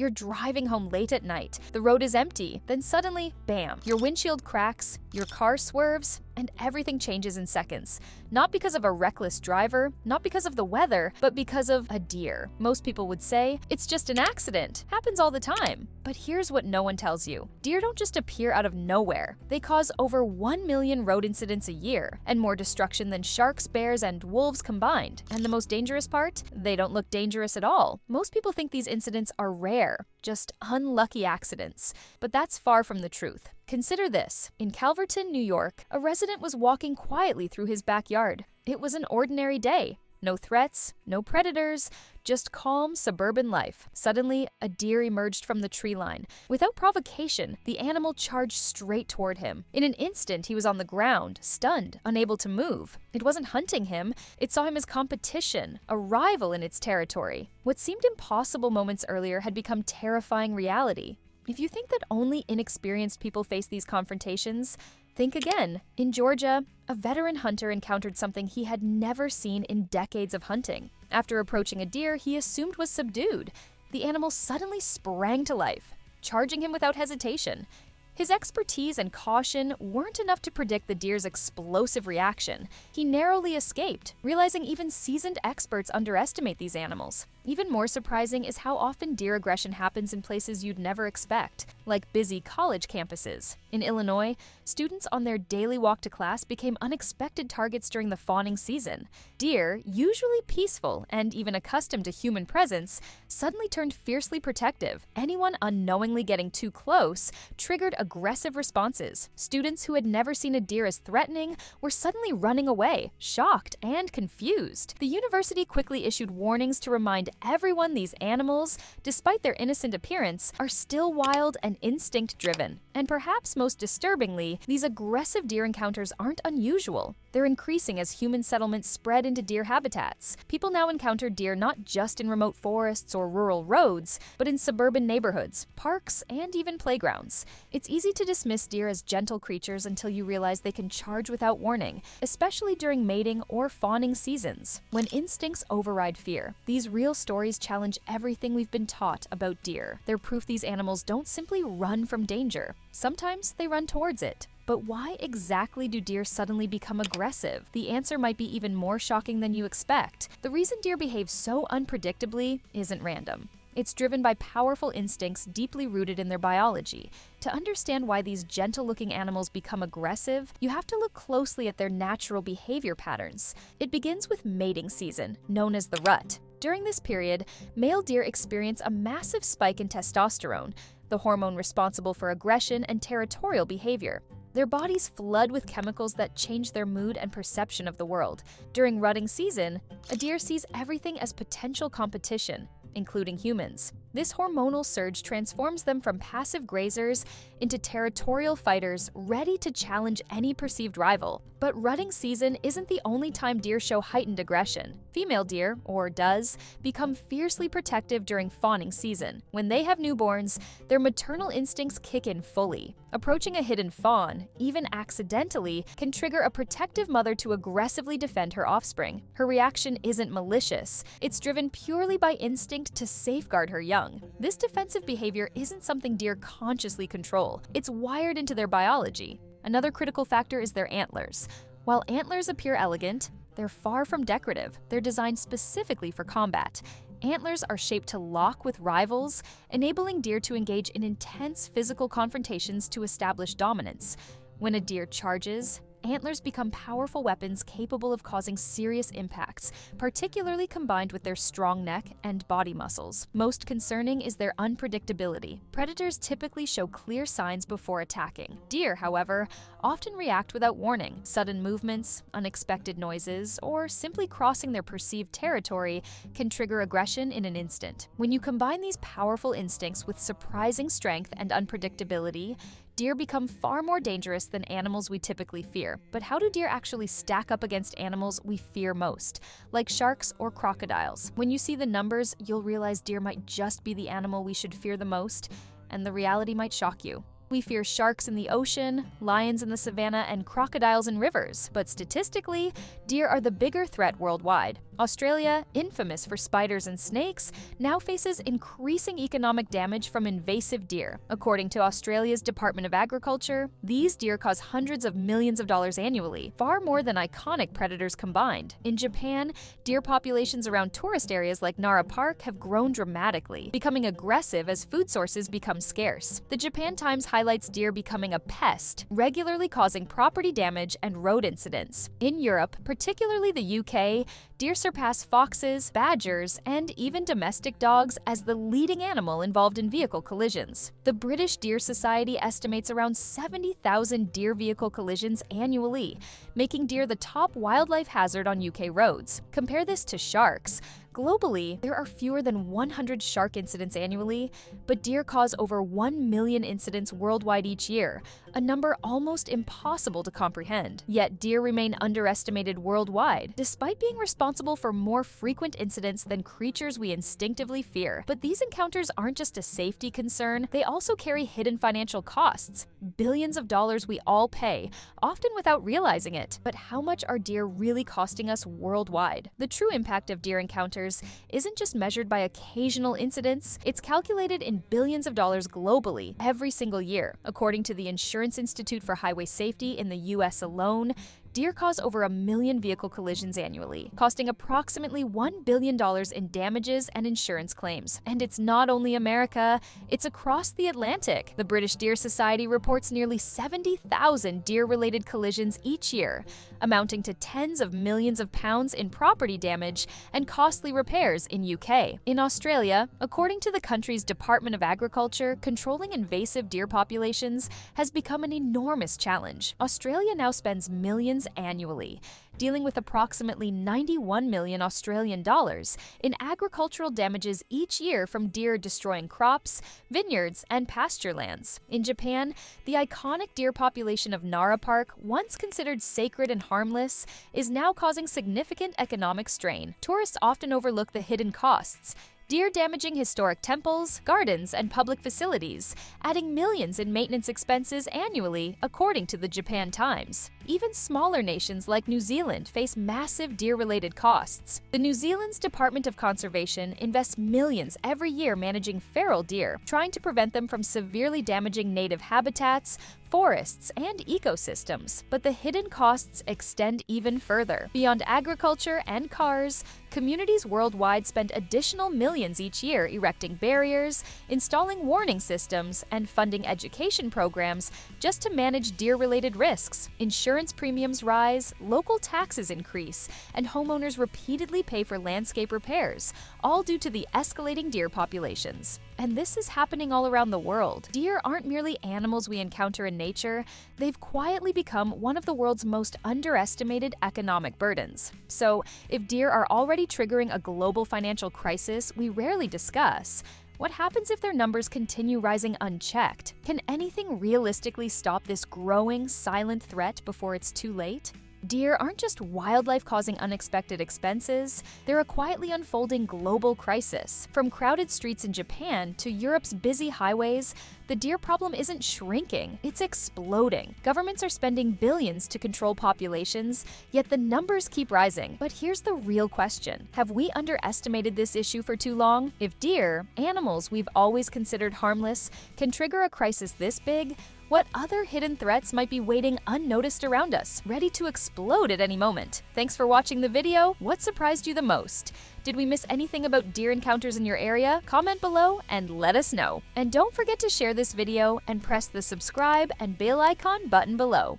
You're driving home late at night, the road is empty, then suddenly, bam, your windshield cracks, your car swerves, and everything changes in seconds. Not because of a reckless driver, not because of the weather, but because of a deer. Most people would say, it's just an accident, happens all the time. But here's what no one tells you. Deer don't just appear out of nowhere. They cause over 1 million road incidents a year, and more destruction than sharks, bears, and wolves combined. And the most dangerous part? They don't look dangerous at all. Most people think these incidents are rare, just unlucky accidents. But that's far from the truth. Consider this. In Calverton, New York, a resident was walking quietly through his backyard. It was an ordinary day. No threats, no predators, just calm suburban life. Suddenly, a deer emerged from the tree line. Without provocation, the animal charged straight toward him. In an instant, he was on the ground, stunned, unable to move. It wasn't hunting him, it saw him as competition, a rival in its territory. What seemed impossible moments earlier had become terrifying reality. If you think that only inexperienced people face these confrontations, think again. In Georgia, a veteran hunter encountered something he had never seen in decades of hunting. After approaching a deer he assumed was subdued, the animal suddenly sprang to life, charging him without hesitation. His expertise and caution weren't enough to predict the deer's explosive reaction. He narrowly escaped, realizing even seasoned experts underestimate these animals. Even more surprising is how often deer aggression happens in places you'd never expect, like busy college campuses. In Illinois, students on their daily walk to class became unexpected targets during the fawning season. Deer, usually peaceful and even accustomed to human presence, suddenly turned fiercely protective. Anyone unknowingly getting too close triggered aggressive responses. Students who had never seen a deer as threatening were suddenly running away, shocked and confused. The university quickly issued warnings to remind everyone these animals, despite their innocent appearance, are still wild and instinct-driven. And perhaps most disturbingly, these aggressive deer encounters aren't unusual. They're increasing as human settlements spread into deer habitats. People now encounter deer not just in remote forests or rural roads, but in suburban neighborhoods, parks, and even playgrounds. It's easy to dismiss deer as gentle creatures until you realize they can charge without warning, especially during mating or fawning seasons, when instincts override fear. These real stories challenge everything we've been taught about deer. They're proof these animals don't simply run from danger. Sometimes they run towards it. But why exactly do deer suddenly become aggressive? The answer might be even more shocking than you expect. The reason deer behave so unpredictably isn't random. It's driven by powerful instincts deeply rooted in their biology. To understand why these gentle-looking animals become aggressive, you have to look closely at their natural behavior patterns. It begins with mating season, known as the rut. During this period, male deer experience a massive spike in testosterone, the hormone responsible for aggression and territorial behavior. Their bodies flood with chemicals that change their mood and perception of the world. During rutting season, a deer sees everything as potential competition, including humans. This hormonal surge transforms them from passive grazers into territorial fighters ready to challenge any perceived rival. But rutting season isn't the only time deer show heightened aggression. Female deer, or does, become fiercely protective during fawning season. When they have newborns, their maternal instincts kick in fully. Approaching a hidden fawn, even accidentally, can trigger a protective mother to aggressively defend her offspring. Her reaction isn't malicious. It's driven purely by instinct to safeguard her young. This defensive behavior isn't something deer consciously control. It's wired into their biology. Another critical factor is their antlers. While antlers appear elegant, they're far from decorative. They're designed specifically for combat. Antlers are shaped to lock with rivals, enabling deer to engage in intense physical confrontations to establish dominance. When a deer charges, antlers become powerful weapons capable of causing serious impacts, particularly combined with their strong neck and body muscles. Most concerning is their unpredictability. Predators typically show clear signs before attacking. Deer, however, often react without warning. Sudden movements, unexpected noises, or simply crossing their perceived territory can trigger aggression in an instant. When you combine these powerful instincts with surprising strength and unpredictability, deer become far more dangerous than animals we typically fear. But how do deer actually stack up against animals we fear most, like sharks or crocodiles? When you see the numbers, you'll realize deer might just be the animal we should fear the most, and the reality might shock you. We fear sharks in the ocean, lions in the savannah, and crocodiles in rivers. But statistically, deer are the bigger threat worldwide. Australia, infamous for spiders and snakes, now faces increasing economic damage from invasive deer. According to Australia's Department of Agriculture, these deer cause hundreds of millions of dollars annually, far more than iconic predators combined. In Japan, deer populations around tourist areas like Nara Park have grown dramatically, becoming aggressive as food sources become scarce. The Japan Times highlights deer becoming a pest, regularly causing property damage and road incidents. In Europe, particularly the UK, deer surpass foxes, badgers, and even domestic dogs as the leading animal involved in vehicle collisions. The British Deer Society estimates around 70,000 deer vehicle collisions annually, making deer the top wildlife hazard on UK roads. Compare this to sharks. Globally, there are fewer than 100 shark incidents annually, but deer cause over 1 million incidents worldwide each year, a number almost impossible to comprehend. Yet deer remain underestimated worldwide, despite being responsible for more frequent incidents than creatures we instinctively fear. But these encounters aren't just a safety concern, they also carry hidden financial costs. Billions of dollars we all pay, often without realizing it. But how much are deer really costing us worldwide? The true impact of deer encounters isn't just measured by occasional incidents, it's calculated in billions of dollars globally every single year. According to the Insurance Institute for Highway Safety in the US alone, deer cause over 1 million vehicle collisions annually, costing approximately $1 billion in damages and insurance claims. And it's not only America, it's across the Atlantic. The British Deer Society reports nearly 70,000 deer-related collisions each year, amounting to tens of millions of pounds in property damage and costly repairs in UK. In Australia, according to the country's Department of Agriculture, controlling invasive deer populations has become an enormous challenge. Australia now spends millions annually, dealing with approximately 91 million Australian dollars in agricultural damages each year from deer destroying crops, vineyards, and pasture lands. In Japan, the iconic deer population of Nara Park, once considered sacred and harmless, is now causing significant economic strain. Tourists often overlook the hidden costs: deer damaging historic temples, gardens, and public facilities, adding millions in maintenance expenses annually, according to the Japan Times. Even smaller nations like New Zealand face massive deer-related costs. The New Zealand's Department of Conservation invests millions every year managing feral deer, trying to prevent them from severely damaging native habitats, forests, and ecosystems. But the hidden costs extend even further. Beyond agriculture and cars, communities worldwide spend additional millions each year erecting barriers, installing warning systems, and funding education programs just to manage deer-related risks. Insurance premiums rise, local taxes increase, and homeowners repeatedly pay for landscape repairs, all due to the escalating deer populations. And this is happening all around the world. Deer aren't merely animals we encounter in nature, they've quietly become one of the world's most underestimated economic burdens. So, if deer are already triggering a global financial crisis we rarely discuss, what happens if their numbers continue rising unchecked? Can anything realistically stop this growing, silent threat before it's too late? Deer aren't just wildlife causing unexpected expenses, they're a quietly unfolding global crisis. From crowded streets in Japan to Europe's busy highways, the deer problem isn't shrinking, it's exploding. Governments are spending billions to control populations, yet the numbers keep rising. But here's the real question: have we underestimated this issue for too long? If deer, animals we've always considered harmless, can trigger a crisis this big, what other hidden threats might be waiting unnoticed around us, ready to explode at any moment? Thanks for watching the video. What surprised you the most? Did we miss anything about deer encounters in your area? Comment below and let us know. And don't forget to share this video and press the subscribe and bell icon button below.